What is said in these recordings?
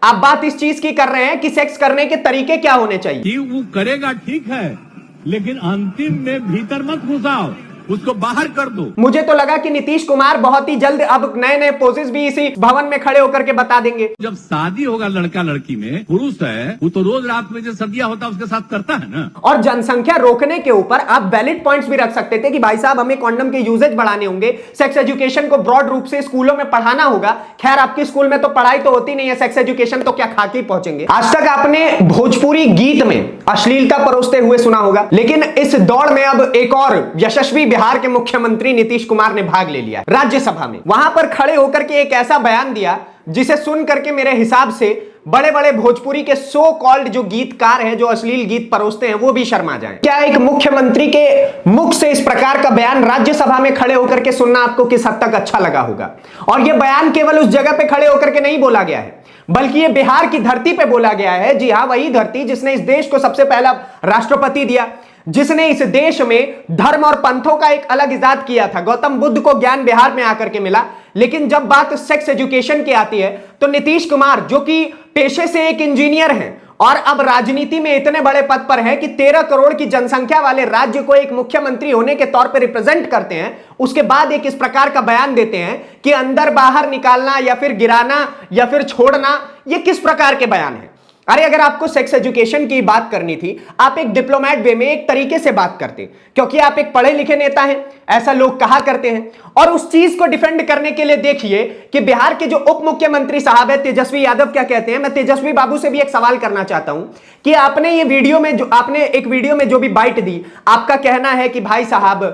आप बात इस चीज की कर रहे हैं कि सेक्स करने के तरीके क्या होने चाहिए। कि वो करेगा ठीक है, लेकिन अंतिम में भीतर मत घुसाओ, उसको बाहर कर दो। मुझे तो लगा कि नीतीश कुमार बहुत ही जल्द अब नए नए पोजेस भी इसी भवन में खड़े होकर के बता देंगे। जब शादी होगा लड़का लड़की में, पुरुष है वो तो रोज रात में जो सदिया होता है उसके साथ करता है ना। और जनसंख्या रोकने के ऊपर आप वैलिड पॉइंट्स भी रख सकते थे कि भाई साहब हमें कॉन्डम के यूजेज बढ़ाने होंगे, सेक्स एजुकेशन को ब्रॉड रूप से स्कूलों में पढ़ाना होगा। खैर आपके स्कूल में तो पढ़ाई तो होती नहीं है, सेक्स एजुकेशन तो क्या खाके पहुंचेंगे। आज तक आपने भोजपुरी गीत में अश्लीलता परोसते हुए सुना होगा, लेकिन इस दौड़ में अब एक और यशस्वी बिहार के मुख्यमंत्री नीतीश कुमार ने भाग ले लिया राज्यसभा में। वहां पर खड़े होकर के एक ऐसा बयान दिया जिसे सुन करके मेरे हिसाब से बड़े बड़े भोजपुरी के सो कॉल्ड जो गीतकार हैं, जो अश्लील गीत परोसते हैं, वो भी शर्मा जाएं। क्या एक मुख्यमंत्री के मुख से इस प्रकार का बयान राज्यसभा में खड़े होकर के सुनना आपको किस हद तक अच्छा लगा होगा। और यह बयान केवल उस जगह पे खड़े होकर के नहीं बोला गया है, बल्कि ये बिहार की धरती पे बोला गया है। जी हां, वही धरती जिसने इस देश को सबसे पहला राष्ट्रपति दिया, जिसने इस देश में धर्म और पंथों का एक अलग इजाद किया था। गौतम बुद्ध को ज्ञान बिहार में आकर के मिला, लेकिन जब बात सेक्स एजुकेशन की आती है तो नीतीश कुमार, जो कि पेशे से एक इंजीनियर हैं और अब राजनीति में इतने बड़े पद पर है कि 13 करोड़ की जनसंख्या वाले राज्य को एक मुख्यमंत्री होने के तौर पर रिप्रेजेंट करते हैं, उसके बाद एक इस प्रकार का बयान देते हैं कि अंदर बाहर निकालना या फिर गिराना या फिर छोड़ना, ये किस प्रकार के बयान है। अरे अगर आपको सेक्स एजुकेशन की बात करनी थी, आप एक डिप्लोमेट वे में एक तरीके से बात करते, क्योंकि आप एक पढ़े लिखे नेता हैं, ऐसा लोग कहा करते हैं। और उस चीज को डिफेंड करने के लिए देखिए कि बिहार के जो उप मुख्यमंत्री साहब है तेजस्वी यादव क्या कहते हैं। मैं तेजस्वी बाबू से भी एक सवाल करना चाहता हूं कि आपने ये वीडियो में एक वीडियो में जो भी बाइट दी, आपका कहना है कि भाई साहब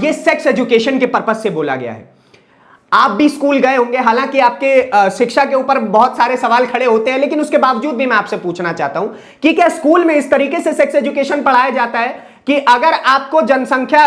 ये सेक्स एजुकेशन के पर्पज से बोला गया है। आप भी स्कूल गए होंगे, हालांकि आपके शिक्षा के ऊपर बहुत सारे सवाल खड़े होते हैं, लेकिन उसके बावजूद भी मैं आपसे पूछना चाहता हूं कि क्या स्कूल में इस तरीके से सेक्स एजुकेशन पढ़ाया जाता है कि अगर आपको जनसंख्या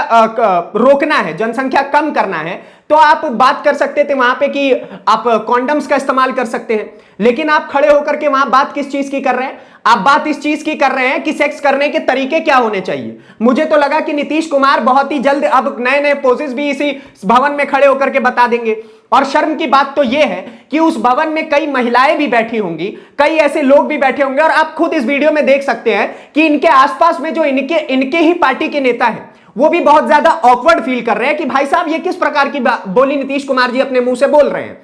रोकना है, जनसंख्या कम करना है, तो आप बात कर सकते थे वहां पे कि आप कॉन्डम्स का इस्तेमाल कर सकते हैं, लेकिन आप खड़े होकर के वहां बात किस चीज की कर रहे हैं? आप बात इस चीज की कर रहे हैं कि सेक्स करने के तरीके क्या होने चाहिए। मुझे तो लगा कि नीतीश कुमार बहुत ही जल्द अब नए नए पोजेस भी इसी भवन में खड़े होकर के बता देंगे। और शर्म की बात तो यह है कि उस भवन में कई महिलाएं भी बैठी होंगी, कई ऐसे लोग भी बैठे होंगे, और आप खुद इस वीडियो में देख सकते हैं कि इनके आसपास में जो इनके ही पार्टी के नेता हैं, वो भी बहुत ज्यादा ऑकवर्ड फील कर रहे हैं कि भाई साहब ये किस प्रकार की बोली नीतीश कुमार जी अपने मुंह से बोल रहे हैं।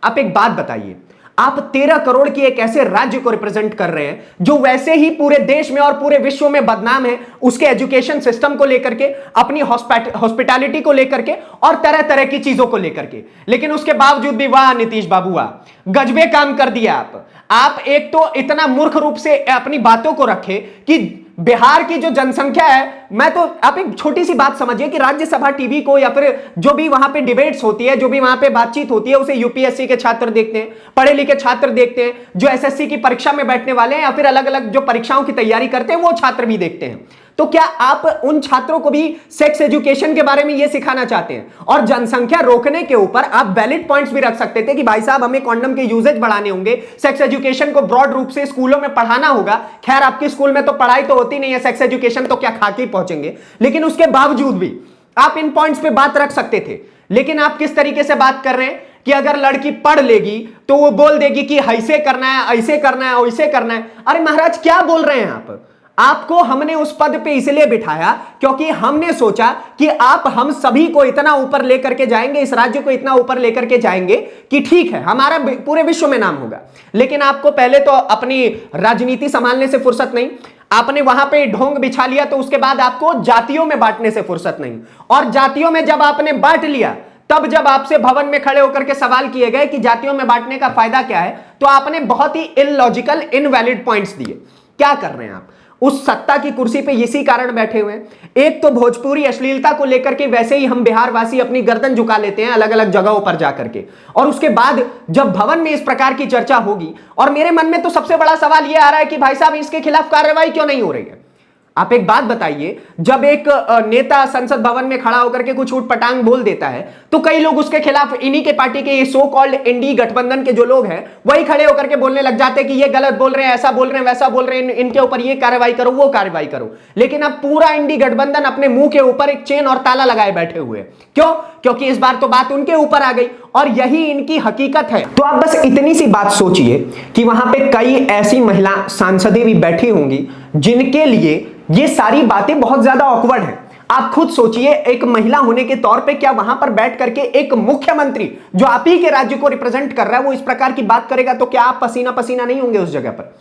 आप एक बात बताइए, आप 13 करोड़ की एक ऐसे राज्य को रिप्रेजेंट कर रहे हैं जो वैसे ही पूरे देश में और पूरे विश्व में बदनाम है, उसके एजुकेशन सिस्टम को लेकर के, अपनी हॉस्पिटैलिटी को लेकर के और तरह तरह की चीजों को लेकर के, लेकिन उसके बावजूद भी वाह नीतीश बाबू वाह, गजबे काम कर दिया आप एक तो इतना मूर्ख रूप से अपनी बातों को रखे कि बिहार की जो जनसंख्या है, मैं तो आप एक छोटी सी बात समझिए कि राज्यसभा टीवी को या फिर जो भी वहां पे डिबेट्स होती है, जो भी वहां पे बातचीत होती है, उसे यूपीएससी के छात्र देखते हैं, पढ़े लिखे छात्र देखते हैं, जो एसएससी की परीक्षा में बैठने वाले हैं या फिर अलग अलग जो परीक्षाओं की तैयारी करते हैं वो छात्र भी देखते हैं। तो क्या आप उन छात्रों को भी सेक्स एजुकेशन के बारे में यह सिखाना चाहते हैं? और जनसंख्या रोकने के ऊपर आप वैलिड पॉइंट्स भी रख सकते थे कि भाई साहब हमें कॉन्डम के यूजेज बढ़ाने होंगे, सेक्स एजुकेशन को ब्रॉड रूप से स्कूलों में पढ़ाना होगा। खैर आपके स्कूल में तो पढ़ाई तो होती नहीं है, सेक्स एजुकेशन तो क्या खाके पहुंचेंगे, लेकिन उसके बावजूद भी आप इन पॉइंट्स पे बात रख सकते थे। लेकिन आप किस तरीके से बात कर रहे हैं कि अगर लड़की पढ़ लेगी तो वो बोल देगी कि ऐसे करना है, ऐसे करना है, वैसे करना है। अरे महाराज क्या बोल रहे हैं आप? आपको हमने उस पद पे इसलिए बिठाया क्योंकि हमने सोचा कि आप हम सभी को इतना ऊपर लेकर के जाएंगे, इस राज्य को इतना ऊपर लेकर के जाएंगे कि ठीक है हमारा पूरे विश्व में नाम होगा। लेकिन आपको पहले तो अपनी राजनीति संभालने से फुर्सत नहीं, आपने वहां पे ढोंग बिछा लिया, तो उसके बाद आपको जातियों में बांटने से फुर्सत नहीं, और जातियों में जब आपने बांट लिया, तब जब आपसे भवन में खड़े होकर के सवाल किए गए कि जातियों में बांटने का फायदा क्या है, तो आपने बहुत ही इलॉजिकल इनवैलिड पॉइंट्स दिए। क्या कर रहे हैं आप? उस सत्ता की कुर्सी पे इसी कारण बैठे हुए हैं। एक तो भोजपुरी अश्लीलता को लेकर के वैसे ही हम बिहार वासी अपनी गर्दन झुका लेते हैं अलग अलग जगहों पर जाकर के, और उसके बाद जब भवन में इस प्रकार की चर्चा होगी, और मेरे मन में तो सबसे बड़ा सवाल यह आ रहा है कि भाई साहब इसके खिलाफ कार्रवाई क्यों नहीं हो रही है? आप एक बात बताइए, जब एक नेता संसद भवन में खड़ा होकर के कुछ उटपटांग बोल देता है तो कई लोग उसके खिलाफ, इन्हीं के पार्टी के ये सो कॉल्ड एनडीए गठबंधन के जो लोग हैं वही खड़े होकर के बोलने लग जाते हैं कि ये गलत बोल रहे हैं, ऐसा बोल रहे हैं, वैसा बोल रहे हैं, इनके ऊपर ये कार्रवाई करो, वो कार्रवाई करो। लेकिन अब पूरा एनडीए गठबंधन अपने मुंह के ऊपर एक चेन और ताला लगाए बैठे हुए। क्यों? क्योंकि इस बार तो बात उनके ऊपर आ गई और यही इनकी हकीकत है। तो आप बस इतनी सी बात सोचिए कि वहां पे कई ऐसी महिला सांसदें भी बैठी होंगी जिनके लिए ये सारी बातें बहुत ज्यादा ऑकवर्ड है। आप खुद सोचिए, एक महिला होने के तौर पे क्या वहां पर बैठ करके एक मुख्यमंत्री जो आप ही के राज्य को रिप्रेजेंट कर रहा है वो इस प्रकार की बात करेगा, तो क्या आप पसीना पसीना नहीं होंगे उस जगह पर?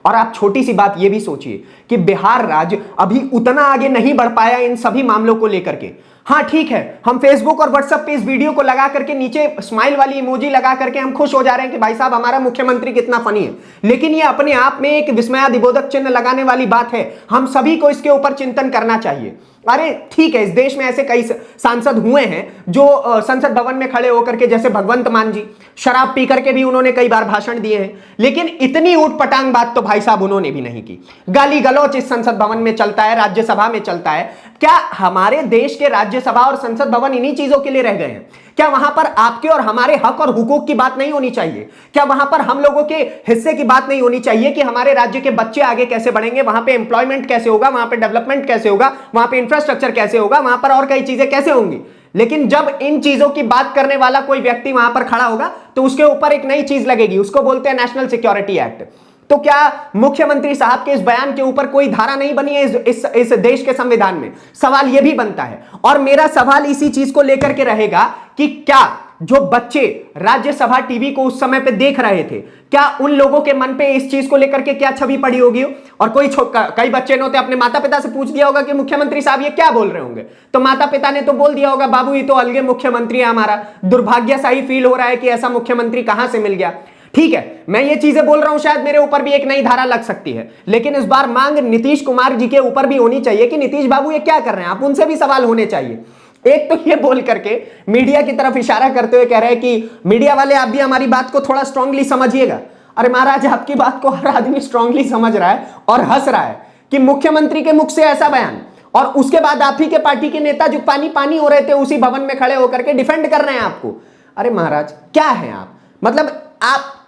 और आप छोटी सी बात ये भी सोचिए कि बिहार राज्य अभी उतना आगे नहीं बढ़ पाया इन सभी मामलों को लेकर के। हाँ ठीक है, हम फेसबुक और व्हाट्सएप पे इस वीडियो को लगा करके नीचे स्माइल वाली इमोजी लगा करके हम खुश हो जा रहे हैं कि भाई साहब हमारा मुख्यमंत्री कितना फनी है, लेकिन ये अपने आप में एक विस्मयादिबोधक चिन्ह लगाने वाली बात है। हम सभी को इसके ऊपर चिंतन करना चाहिए। अरे ठीक है, इस देश में ऐसे कई सांसद हुए हैं जो संसद भवन में खड़े होकर के, जैसे भगवंत मान जी, शराब पी करके भी उन्होंने कई बार भाषण दिए हैं, लेकिन इतनी ऊटपटांग बात तो भाई साहब उन्होंने भी नहीं की। गाली गलौच इस संसद भवन में चलता है, राज्यसभा में चलता है। क्या हमारे देश के राज्यसभा और संसद भवन इन्हीं चीजों के लिए रह गए हैं? क्या वहां पर आपके और हमारे हक और हुकूक की बात नहीं होनी चाहिए? क्या वहां पर हम लोगों के हिस्से की बात नहीं होनी चाहिए कि हमारे राज्य के बच्चे आगे कैसे बढ़ेंगे, वहां पे एम्प्लॉयमेंट कैसे होगा, वहां पे डेवलपमेंट कैसे होगा, वहां पे इंफ्रास्ट्रक्चर कैसे होगा, वहां पर और कई चीजें कैसे होंगी? लेकिन जब इन चीजों की बात करने वाला कोई व्यक्ति वहां पर खड़ा होगा तो उसके ऊपर एक नई चीज लगेगी, उसको बोलते हैं नेशनल सिक्योरिटी एक्ट। तो क्या मुख्यमंत्री साहब के इस बयान के ऊपर कोई धारा नहीं बनी है इस देश के संविधान में? सवाल यह भी बनता है। और मेरा सवाल इसी चीज को लेकर के रहेगा कि क्या जो बच्चे राज्यसभा टीवी को उस समय पे देख रहे थे, क्या उन लोगों के मन पे इस चीज को लेकर के क्या छवि पड़ी होगी? और कई बच्चे ने अपने माता पिता से पूछ दिया होगा कि मुख्यमंत्री साहब ये क्या बोल रहे होंगे, तो माता पिता ने तो बोल दिया होगा बाबू ये तो अलगे मुख्यमंत्री है हमारा, दुर्भाग्य सा ही फील हो रहा है कि ऐसा मुख्यमंत्री कहां से मिल गया। ठीक है, मैं ये चीजें बोल रहा हूं, शायद मेरे ऊपर भी एक नई धारा लग सकती है, लेकिन इस बार मांग नीतीश कुमार जी के ऊपर भी होनी चाहिए कि नीतीश बाबू ये क्या कर रहे हैं, आप उनसे भी सवाल होने चाहिए। एक तो ये बोल करके मीडिया की तरफ इशारा करते हुए कह रहे हैं कि मीडिया वाले आप भी हमारी बात को थोड़ा स्ट्रांगली समझिएगा। अरे महाराज, आपकी बात को हर आदमी स्ट्रांगली समझ रहा है और हंस रहा है कि मुख्यमंत्री के मुख से ऐसा बयान, और उसके बाद आप ही के पार्टी के नेता जो पानी पानी हो रहे थे उसी भवन में खड़े होकर के डिफेंड कर रहे हैं आपको। अरे महाराज क्या है आप, मतलब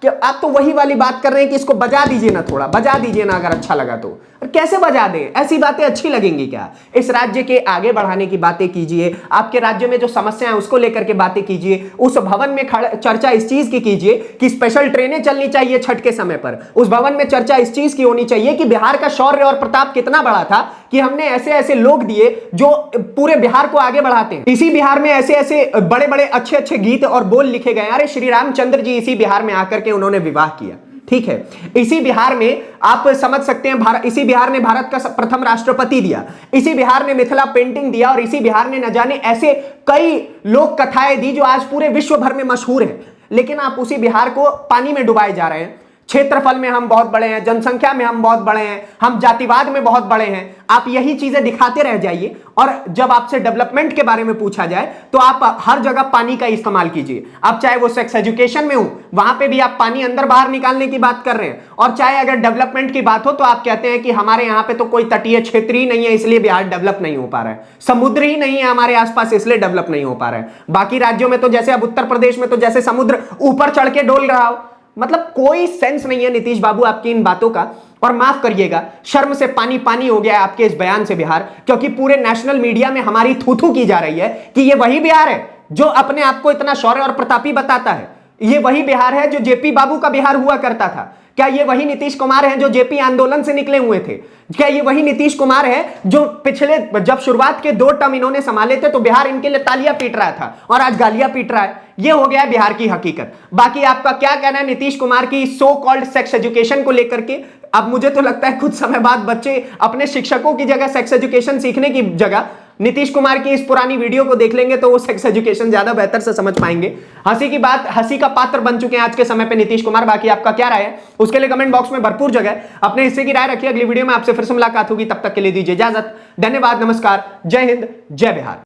आप तो वही वाली बात कर रहे हैं कि इसको बजा दीजिए ना, थोड़ा बजा दीजिए ना अगर अच्छा लगा तो। और कैसे बजा दें? ऐसी बातें अच्छी लगेंगी क्या? इस राज्य के आगे बढ़ाने की बातें कीजिए, आपके राज्य में जो समस्या है उसको लेकर के बातें कीजिए, उस भवन में चर्चा इस चीज की कीजिए कि स्पेशल ट्रेनें चलनी चाहिए छठ के समय पर, उस भवन में चर्चा इस चीज की होनी चाहिए कि बिहार का शौर्य और प्रताप कितना बड़ा था कि हमने ऐसे ऐसे लोग दिए जो पूरे बिहार को आगे बढ़ाते हैं। इसी बिहार में ऐसे ऐसे बड़े बड़े अच्छे अच्छे गीत और बोल लिखे गए। अरे श्री रामचंद्र जी इसी बिहार में आकर के उन्होंने विवाह किया, ठीक है। इसी बिहार में आप समझ सकते हैं, इसी बिहार ने भारत का प्रथम राष्ट्रपति दिया, इसी बिहार ने मिथिला पेंटिंग दिया, और इसी बिहार ने न जाने ऐसे कई लोक कथाएं दी जो आज पूरे विश्व भर में मशहूर है। लेकिन आप उसी बिहार को पानी में डुबाए जा रहे हैं। क्षेत्रफल में हम बहुत बड़े हैं, जनसंख्या में हम बहुत बड़े हैं, हम जातिवाद में बहुत बड़े हैं। आप यही चीजें दिखाते रह जाइए, और जब आपसे डेवलपमेंट के बारे में पूछा जाए तो आप हर जगह पानी का इस्तेमाल कीजिए। आप चाहे वो सेक्स एजुकेशन में हो, वहां पे भी आप पानी अंदर बाहर निकालने की बात कर रहे हैं, और चाहे अगर डेवलपमेंट की बात हो तो आप कहते हैं कि हमारे यहाँ पे तो कोई तटीय क्षेत्र ही नहीं है इसलिए बिहार डेवलप नहीं हो पा रहा है, समुद्र ही नहीं है हमारे आसपास इसलिए डेवलप नहीं हो पा रहा है। बाकी राज्यों में तो जैसे अब उत्तर प्रदेश में तो जैसे समुद्र ऊपर चढ़ के डोल रहा हो। मतलब कोई सेंस नहीं है नीतीश बाबू आपकी इन बातों का। और माफ करिएगा, शर्म से पानी पानी हो गया है आपके इस बयान से बिहार, क्योंकि पूरे नेशनल मीडिया में हमारी थू थू की जा रही है कि ये वही बिहार है जो अपने आप को इतना शौर्य और प्रतापी बताता है, ये वही बिहार है जो जेपी बाबू का बिहार हुआ करता था। क्या ये वही नीतीश कुमार है जो जेपी आंदोलन से निकले हुए थे? क्या ये वही नीतीश कुमार है जो पिछले जब शुरुआत के 2 टर्म इन्होंने संभाले थे तो बिहार इनके लिए तालियां पीट रहा था और आज गालियां पीट रहा है? ये हो गया है बिहार की हकीकत। बाकी आपका क्या कहना है नीतीश कुमार की सो कॉल्ड सेक्स एजुकेशन को लेकर के? अब मुझे तो लगता है कुछ समय बाद बच्चे अपने शिक्षकों की जगह सेक्स एजुकेशन सीखने की जगह नीतीश कुमार की इस पुरानी वीडियो को देख लेंगे तो वो सेक्स एजुकेशन ज्यादा बेहतर से समझ पाएंगे। हंसी की बात, हंसी का पात्र बन चुके हैं आज के समय पे नीतीश कुमार। बाकी आपका क्या राय है उसके लिए कमेंट बॉक्स में भरपूर जगह है, अपने हिस्से की राय रखिए। अगली वीडियो में आपसे फिर से मुलाकात होगी, तब तक के लिए दीजिए इजाजत। धन्यवाद, नमस्कार, जय हिंद, जय बिहार।